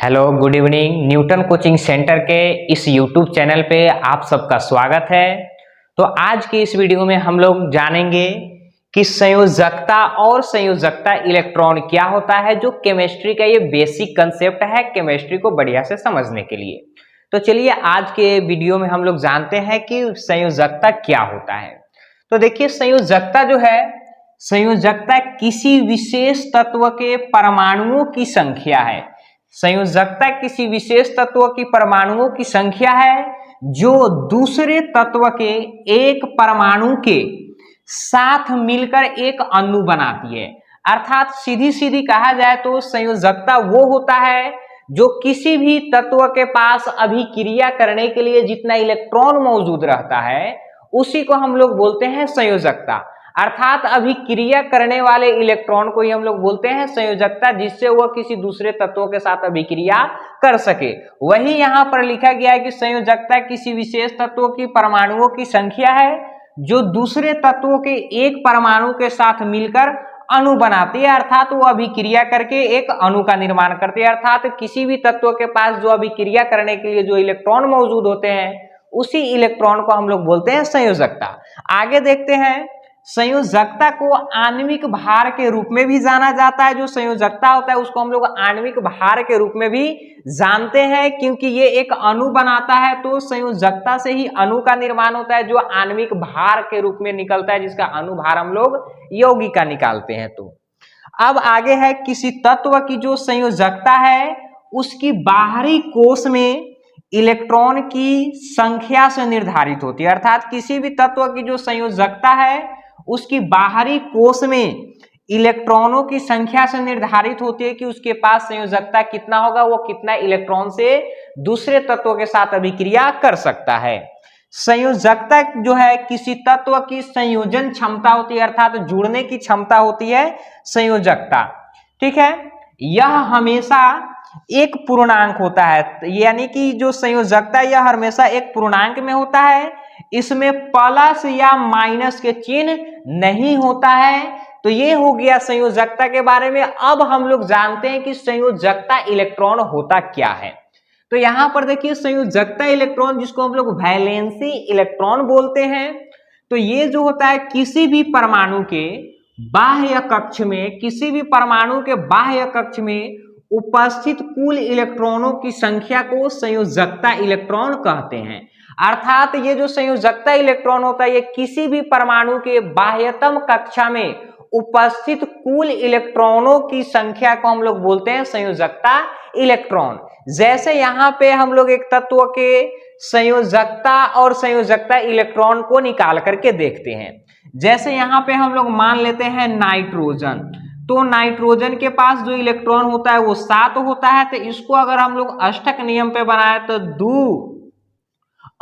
Hello good evening. Newton coaching centre के इस YouTube channel पे आप सबका स्वागत है। तो आज की इस वीडियो में हम लोग जानेंगे कि संयोजकता और संयोजकता इलेक्ट्रॉन क्या होता है, जो केमिस्ट्री का ये बेसिक कंसेप्ट है केमिस्ट्री को बढ़िया से समझने के लिए। तो चलिए आज के वीडियो में हम लोग जानते हैं कि संयोजकता क्या होता है। तो देखिए, संयोजकता जो है, संयोजकता किसी विशेष तत्व के परमाणुओं की संख्या है। संयोजकता किसी विशेष तत्व की परमाणुओं की संख्या है जो दूसरे तत्व के एक परमाणु के साथ मिलकर एक अणु बनाती है। अर्थात सीधी सीधी कहा जाए तो संयोजकता वो होता है जो किसी भी तत्व के पास अभिक्रिया करने के लिए जितना इलेक्ट्रॉन मौजूद रहता है उसी को हम लोग बोलते हैं संयोजकता। अर्थात अभिक्रिया करने वाले इलेक्ट्रॉन को ही हम लोग बोलते हैं संयोजकता, जिससे वह किसी दूसरे तत्वों के साथ अभिक्रिया कर सके। वही यहाँ पर लिखा गया है कि संयोजकता किसी विशेष तत्व की परमाणुओं की संख्या है जो दूसरे तत्वों के एक परमाणु के साथ मिलकर अणु बनाती है। अर्थात वो अभिक्रिया करके एक अणु का निर्माण करती है। अर्थात किसी भी तत्व के पास जो अभिक्रिया करने के लिए जो इलेक्ट्रॉन मौजूद होते हैं उसी इलेक्ट्रॉन को हम लोग बोलते हैं संयोजकता। आगे देखते हैं, संयोजकता को आणविक भार के रूप में भी जाना जाता है। जो संयोजकता होता है उसको हम लोग आणविक भार के रूप में भी जानते हैं, क्योंकि ये एक अणु बनाता है। तो संयोजकता से ही अणु का निर्माण होता है जो आणविक भार के रूप में निकलता है, जिसका अणु भार हम लोग यौगिका निकालते हैं। तो अब आगे है, किसी तत्व की जो संयोजकता है उसकी बाहरी कोश में इलेक्ट्रॉन की संख्या से निर्धारित होती है। अर्थात किसी भी तत्व की जो संयोजकता है उसकी बाहरी कोश में इलेक्ट्रॉनों की संख्या से निर्धारित होती है कि उसके पास संयोजकता कितना होगा, वो कितना इलेक्ट्रॉन से दूसरे तत्वों के साथ अभिक्रिया कर सकता है। संयोजकता जो है किसी तत्व की संयोजन क्षमता होती है, अर्थात जुड़ने की क्षमता होती है संयोजकता। ठीक है, यह हमेशा एक पूर्णांक होता है, यानी कि जो संयोजकता यह हमेशा एक पूर्णांक में होता है। इसमें प्लस या माइनस के चिन्ह नहीं होता है। तो ये हो गया संयोजकता के बारे में। अब हम लोग जानते हैं कि संयोजकता इलेक्ट्रॉन होता क्या है। तो यहां पर देखिए, संयोजकता इलेक्ट्रॉन जिसको हम लोग वैलेंसी इलेक्ट्रॉन बोलते हैं, तो ये जो होता है किसी भी परमाणु के बाह्य कक्ष में, किसी भी परमाणु के बाह्य कक्ष में उपस्थित कुल इलेक्ट्रॉनों की संख्या को संयोजकता इलेक्ट्रॉन कहते हैं। अर्थात ये जो संयोजकता इलेक्ट्रॉन होता है ये किसी भी परमाणु के बाह्यतम कक्षा में उपस्थित कुल इलेक्ट्रॉनों की संख्या को हम लोग बोलते हैं संयोजकता इलेक्ट्रॉन। जैसे यहाँ पे हम लोग एक तत्व के संयोजकता और संयोजकता इलेक्ट्रॉन को निकाल करके देखते हैं। जैसे यहाँ पे हम लोग मान लेते हैं नाइट्रोजन, तो नाइट्रोजन के पास जो इलेक्ट्रॉन होता है वो 7 होता है। तो इसको अगर हम लोग अष्टक नियम पे बनाए तो 2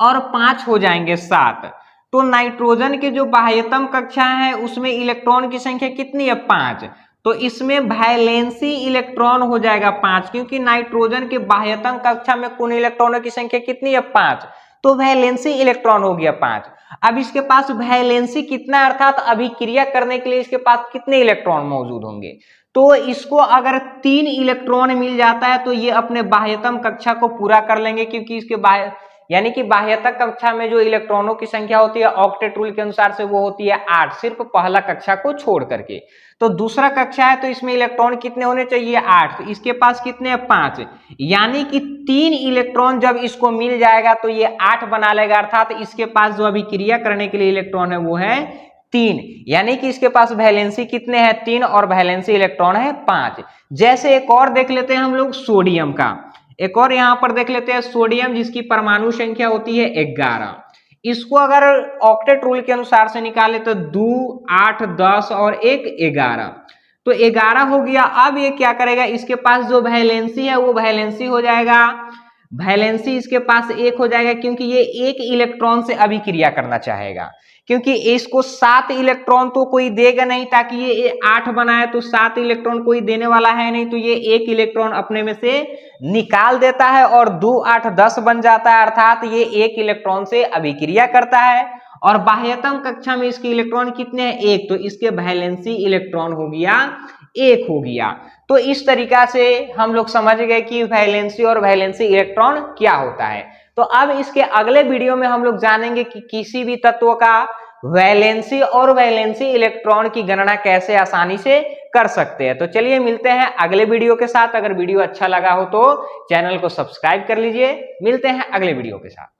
और 5 हो जाएंगे 7। तो नाइट्रोजन के जो बाह्यतम कक्षा है उसमें इलेक्ट्रॉन की संख्या कितनी है, 5। तो इसमें वैलेंसी इलेक्ट्रॉन हो जाएगा 5, क्योंकि नाइट्रोजन के बाह्यतम कक्षा में कुल इलेक्ट्रॉनों की संख्या कितनी है, 5। तो वैलेंसी इलेक्ट्रॉन हो गया 5। अब इसके पास वैलेंसी कितना, अर्थात अभिक्रिया करने के लिए इसके पास कितने इलेक्ट्रॉन मौजूद होंगे। तो इसको अगर 3 इलेक्ट्रॉन मिल जाता है तो ये अपने बाह्यतम कक्षा को पूरा कर लेंगे, क्योंकि इसके बाह्य यानी कि बाह्यतम कक्षा में जो इलेक्ट्रॉनों की संख्या होती है ऑक्टेट रूल के अनुसार से वो होती है 8, सिर्फ पहला कक्षा को छोड़ करके। तो दूसरा कक्षा है तो इसमें इलेक्ट्रॉन कितने होने चाहिए, 8। तो इसके पास कितने हैं, 5। यानी कि 3 इलेक्ट्रॉन जब इसको मिल जाएगा तो ये 8 बना लेगा। अर्थात इसके पास जो अभिक्रिया करने के लिए इलेक्ट्रॉन है वो है 3। यानी कि इसके पास वैलेंसी कितने हैं, 3, और वैलेंसी इलेक्ट्रॉन है 5। जैसे एक और देख लेते हैं हम लोग सोडियम का। एक और यहां पर देख लेते हैं सोडियम, जिसकी परमाणु संख्या होती है 11। इसको अगर ऑक्टेट रूल के अनुसार से निकाले तो 2, 8, 10 और 1 11। तो 11 हो गया। अब ये क्या करेगा, इसके पास जो वैलेंसी है वो वैलेंसी हो जाएगा, वैलेंसी इसके पास 1 हो जाएगा, क्योंकि ये 1 इलेक्ट्रॉन से अभिक्रिया करना चाहेगा। क्योंकि इसको 7 इलेक्ट्रॉन तो कोई देगा नहीं, ताकि ये 8 बनाए तो 7 इलेक्ट्रॉन कोई देने वाला है नहीं, तो ये 1 इलेक्ट्रॉन अपने में से निकाल देता है और 2, 8, 10 बन जाता है। अर्थात ये 1 इलेक्ट्रॉन से अभिक्रिया करता है। और बाह्यतम कक्षा में इसके इलेक्ट्रॉन कितने हैं, 1। तो इसके वैलेंसी इलेक्ट्रॉन हो गया एक हो गया। तो इस तरीका से हम लोग समझ गए कि वैलेंसी और वैलेंसी इलेक्ट्रॉन क्या होता है। तो अब इसके अगले वीडियो में हम लोग जानेंगे कि किसी भी तत्व का वैलेंसी और वैलेंसी इलेक्ट्रॉन की गणना कैसे आसानी से कर सकते हैं। तो चलिए मिलते हैं अगले वीडियो के साथ। अगर वीडियो अच्छा लगा हो तो चैनल को सब्सक्राइब कर लीजिए। मिलते हैं अगले वीडियो के साथ।